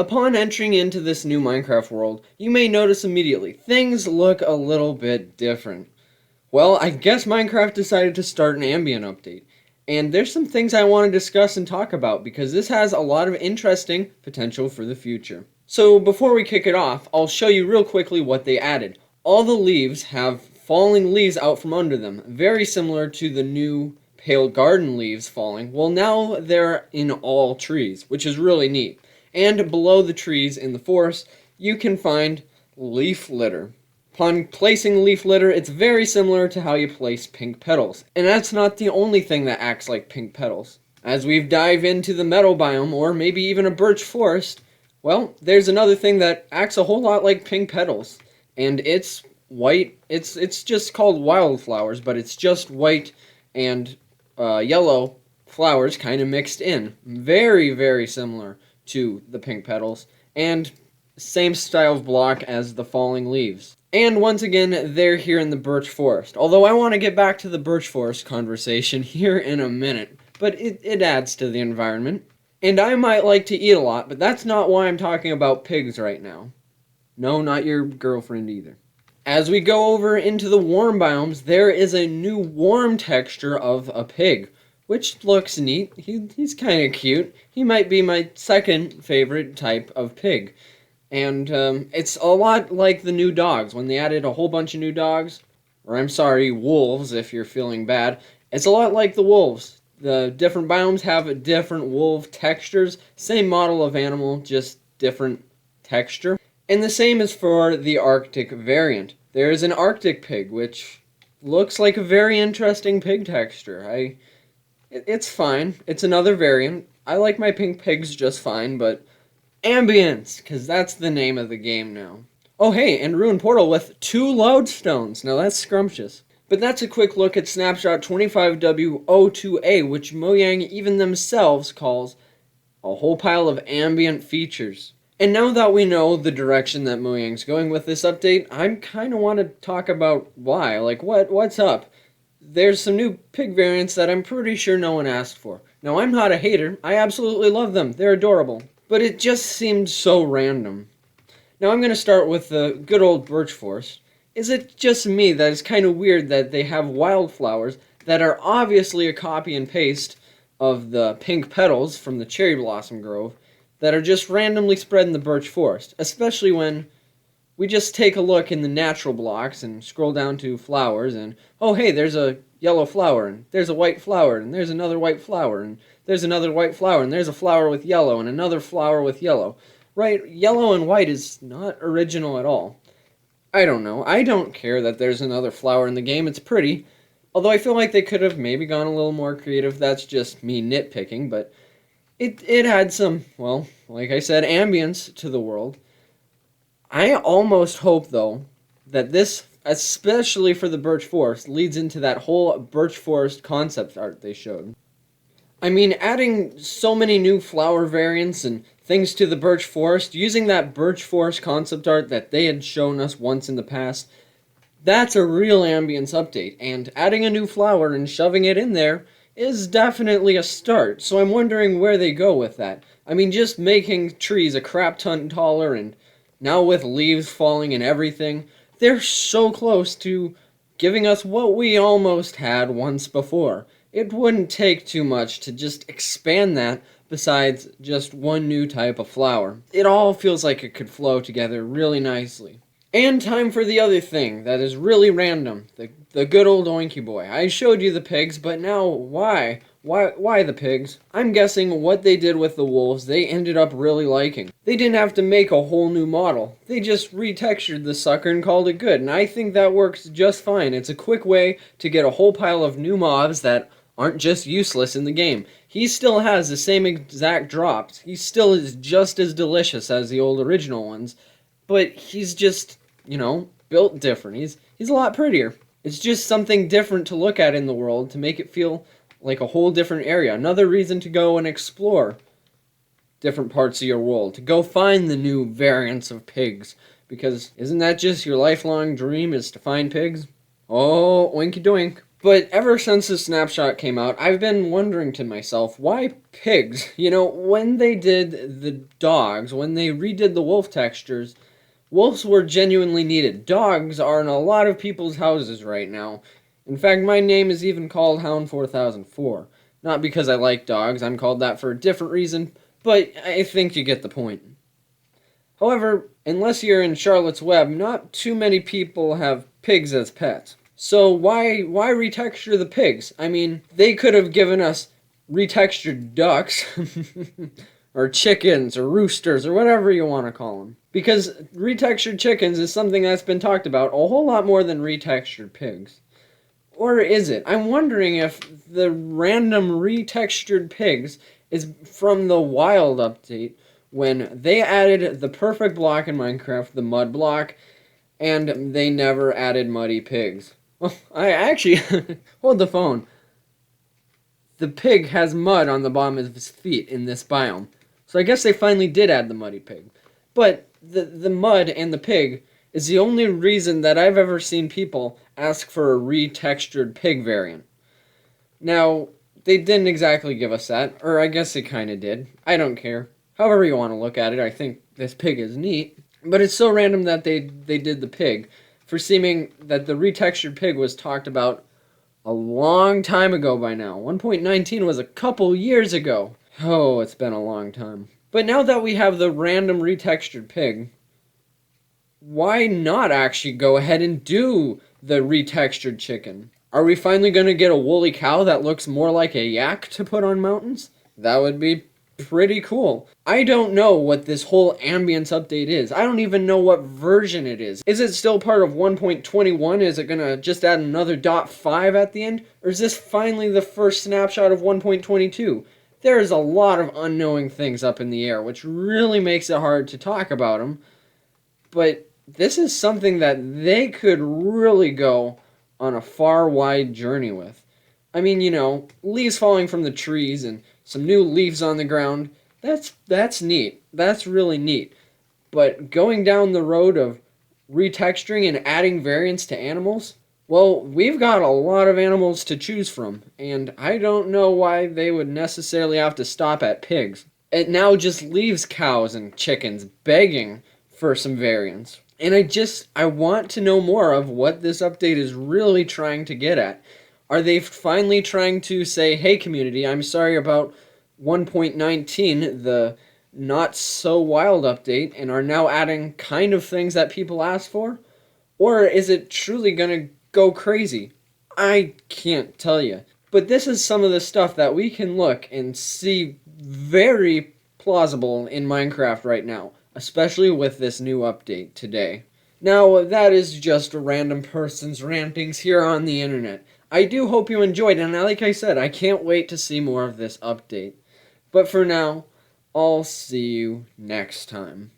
Upon entering into this new Minecraft world, you may notice immediately, things look a little bit different. Well, I guess Minecraft decided to start an Ambient update. And there's some things I want to discuss and talk about because this has a lot of interesting potential for the future. So before we kick it off, I'll show you real quickly what they added. All the leaves have falling leaves out from under them, very similar to the new pale garden leaves falling. Well, now they're in all trees, which is really neat. And below the trees in the forest, you can find leaf litter. Upon placing leaf litter, it's very similar to how you place pink petals. And that's not the only thing that acts like pink petals. As we dive into the meadow biome, or maybe even a birch forest, well, there's another thing that acts a whole lot like pink petals. And it's white. It's just called wildflowers, but it's just white and yellow flowers kind of mixed in. Very, very similar to the pink petals, and same style of block as the falling leaves. And once again, they're here in the birch forest. Although I want to get back to the birch forest conversation here in a minute, but it adds to the environment. And I might like to eat a lot, but that's not why I'm talking about pigs right now. No, not your girlfriend either. As we go over into the warm biomes, there is a new warm texture of a pig, which looks neat. He's kind of cute. He might be my second favorite type of pig. And it's a lot like the new dogs. When they added a whole bunch of new dogs, or I'm sorry, wolves if you're feeling bad, it's a lot like the wolves. The different biomes have different wolf textures. Same model of animal, just different texture. And the same is for the Arctic variant. There is an Arctic pig, which looks like a very interesting pig texture. It's fine. It's another variant. I like my pink pigs just fine, but Ambience, because that's the name of the game now. Oh hey, and Ruined Portal with 2 lodestones. Now that's scrumptious. But that's a quick look at Snapshot 25W02A, which Mojang even themselves calls a whole pile of ambient features. And now that we know the direction that Mojang's going with this update, I kind of want to talk about why. Like, what's up? There's some new pig variants that I'm pretty sure no one asked for. Now, I'm not a hater. I absolutely love them. They're adorable. But it just seemed so random. Now, I'm going to start with the good old birch forest. Is it just me that it's kind of weird that they have wildflowers that are obviously a copy and paste of the pink petals from the cherry blossom grove that are just randomly spread in the birch forest, especially when we just take a look in the natural blocks and scroll down to flowers and, oh hey, there's a yellow flower, and there's a white flower, and there's another white flower, and there's another white flower, and there's a flower with yellow, and another flower with yellow. Right, yellow and white is not original at all. I don't know. I don't care that there's another flower in the game. It's pretty. Although I feel like they could have maybe gone a little more creative. That's just me nitpicking, but it had some, well, like I said, ambience to the world. I almost hope, though, that this, especially for the birch forest, leads into that whole birch forest concept art they showed. I mean, adding so many new flower variants and things to the birch forest, using that birch forest concept art that they had shown us once in the past, that's a real ambience update, and adding a new flower and shoving it in there is definitely a start, so I'm wondering where they go with that. I mean, just making trees a crap ton taller, and now with leaves falling and everything, they're so close to giving us what we almost had once before. It wouldn't take too much to just expand that besides just one new type of flower. It all feels like it could flow together really nicely. And time for the other thing that is really random, the good old Oinky Boy. I showed you the pigs, but now why? Why the pigs? I'm guessing what they did with the wolves, they ended up really liking. They didn't have to make a whole new model. They just retextured the sucker and called it good, and I think that works just fine. It's a quick way to get a whole pile of new mobs that aren't just useless in the game. He still has the same exact drops. He still is just as delicious as the old original ones, but he's just, you know, built different. He's a lot prettier. It's just something different to look at in the world to make it feel like a whole different area. Another reason to go and explore different parts of your world, to go find the new variants of pigs, because isn't that just your lifelong dream, is to find pigs? Oh, oinky doink. But ever since the Snapshot came out, I've been wondering to myself, why pigs? You know, when they did the dogs, when they redid the wolf textures, wolves were genuinely needed. Dogs are in a lot of people's houses right now. In fact, my name is even called Hound 4004. Not because I like dogs, I'm called that for a different reason, but I think you get the point. However, unless you're in Charlotte's Web, not too many people have pigs as pets. So why retexture the pigs? I mean, they could have given us retextured ducks, or chickens, or roosters, or whatever you want to call them. Because retextured chickens is something that's been talked about a whole lot more than retextured pigs. Or is it? I'm wondering if the random retextured pigs is from the Wild update, when they added the perfect block in Minecraft, the mud block, and they never added muddy pigs. Well, I actually... hold the phone. The pig has mud on the bottom of his feet in this biome. So I guess they finally did add the muddy pig. But the mud and the pig is the only reason that I've ever seen people ask for a retextured pig variant. Now, they didn't exactly give us that, or I guess they kind of did. I don't care. However you want to look at it, I think this pig is neat. But it's so random that they did the pig, for seeming that the retextured pig was talked about a long time ago by now. 1.19 was a couple years ago. Oh, it's been a long time. But now that we have the random retextured pig, why not actually go ahead and do the retextured chicken? Are we finally going to get a woolly cow that looks more like a yak to put on mountains? That would be pretty cool. I don't know what this whole ambience update is. I don't even know what version it is. Is it still part of 1.21? Is it gonna just add another .5 at the end? Or is this finally the first snapshot of 1.22? There's a lot of unknowing things up in the air, which really makes it hard to talk about them. But this is something that they could really go on a far wide journey with. I mean, you know, leaves falling from the trees and some new leaves on the ground, that's neat. That's really neat. But going down the road of retexturing and adding variants to animals, well, we've got a lot of animals to choose from, and I don't know why they would necessarily have to stop at pigs. It now just leaves cows and chickens begging for some variants. And I want to know more of what this update is really trying to get at. Are they finally trying to say, hey community, I'm sorry about 1.19, the not so wild update, and are now adding kind of things that people asked for? Or is it truly gonna go crazy? I can't tell you. But this is some of the stuff that we can look and see very plausible in Minecraft right now, especially with this new update today. Now, that is just a random person's rantings here on the internet. I do hope you enjoyed, and like I said, I can't wait to see more of this update. But for now, I'll see you next time.